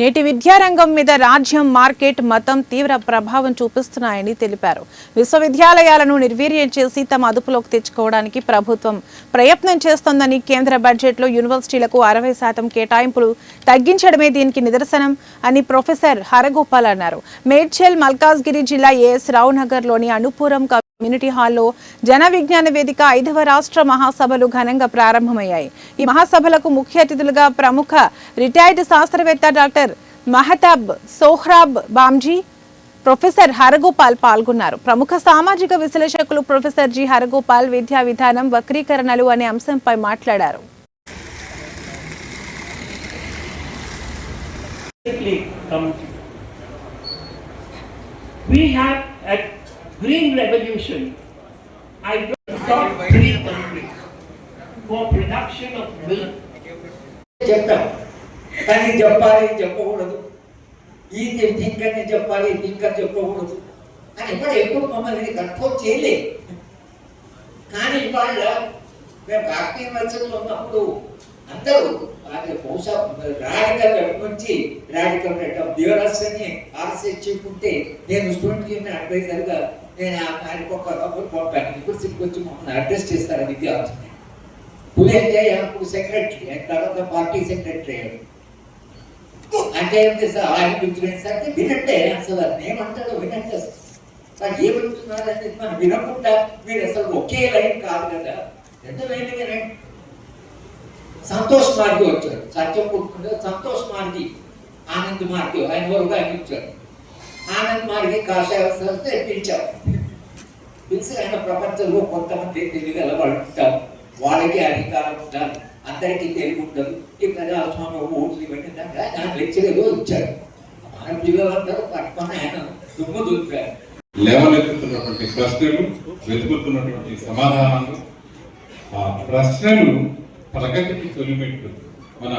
నేటి విద్యారంగం మీద రాజ్యం, మార్కెట్, మతం తీవ్ర ప్రభావం చూపిస్తున్నాయని తెలిపారు. విశ్వవిద్యాలయాలను నిర్వీర్యం చేసి తమ అదుపులోకి తెచ్చుకోవడానికి ప్రభుత్వం ప్రయత్నం చేస్తోందని, కేంద్ర బడ్జెట్లో యూనివర్సిటీలకు 60% కేటాయింపులు తగ్గించడమే దీనికి నిదర్శనం అని ప్రొఫెసర్ హరగోపాల్ అన్నారు. మేడ్చల్ మల్కాజ్గిరి జిల్లా ఏఎస్ రావు నగర్లోని అనుపురం కమ్యూనిటీ హాల్లో జన విజ్ఞాన వేదిక 5వ రాష్ట్ర మహాసభలు ఘనంగా ప్రారంభమయ్యాయి. ఈ మహాసభలకు ముఖ్య అతిథులుగా ప్రముఖ రిటైర్డ్ శాస్త్రవేత్త డాక్టర్ మహతాబ్ సోహ్రాబ్ బామ్జీ, ప్రొఫెసర్ హరగోపాల్ పాల్గొన్నారు. ప్రముఖ సామాజిక విశ్లేషకులు ప్రొఫెసర్ జి హరగోపాల్ విద్యా విధానం వక్రీకరణలు అనే అంశంపై మాట్లాడారు. We have a green revolution. I brought green for production of milk. చెప్తాం కానీ చెప్పాలి చెప్పకూడదు, ఈ థింకర్ని చెప్పాలి థింకర్ చెప్పకూడదు అని ఎప్పుడు మమ్మల్ని కంట్రోల్ చేయలేదు. కానీ ఇవాళ మేము కాకతీయ యూనివర్సిటీలో ఉన్నప్పుడు అందరూ బహుశా రాడికల్ నుంచి రాడికల్ రేట్ ఆఫ్ థియరస్ అని ఆర్ఎస్ఎస్ చెప్పుకుంటే నేను స్టూడెంట్ యూనియన్ అడ్వైజర్గా నేను ఆయనకు ఒక కబుర్ పంపాను. యూనివర్సిటీకి వచ్చి మమ్మల్ని అడ్రస్ చేస్తారు విద్యార్థులని. పులేంజయ్ అప్పుడు సెక్రటరీ, ఆయన తర్వాత పార్టీ సెక్రటరీ అయ్యాడు. అంటే ఏమిటి సార్ ఆయన ఇన్ఫ్లుయెన్స్ అంటే వినంటే అసలు ఏమంటాడో వినంటే సార్ ఏమంటున్నారంటే మనం వినకుండా మీరు అసలు ఒకే లైన్ కాదు కదా, ఎంత లైన్ వినండి. సంతోష్ మార్గి వచ్చాడు, సత్యం పుట్టుకుంటే సంతోష్ మార్గి, ఆనంద్ మార్గి ఆయన వరకు ఆయన ఇచ్చాడు. ఆనంద్ మార్గి కాషాయ పిలిచారు. పిలిచి ఆయన ప్రపంచంలో కొంతమంది తెలివిగా నిలబడుతుంటారు, వాళ్ళకి అధికారం ఉండాలి, అందరికీ తెలివి ఉండదు, ఈ ప్రజాస్వామ్య ఓట్లు ఇవన్నీ ఆయన లెక్చర్ ఏదో ఇచ్చాడు. మన పిల్లలందరూ పట్టుకొని ఆయన దుమ్ము దులిపారు. లేవనెత్తుతున్నటువంటి ప్రశ్నలు, వెతుకుతున్నటువంటి సమాధానాలు, ఆ ప్రశ్నలు ప్రగతికి తొలిమెట్లు. మన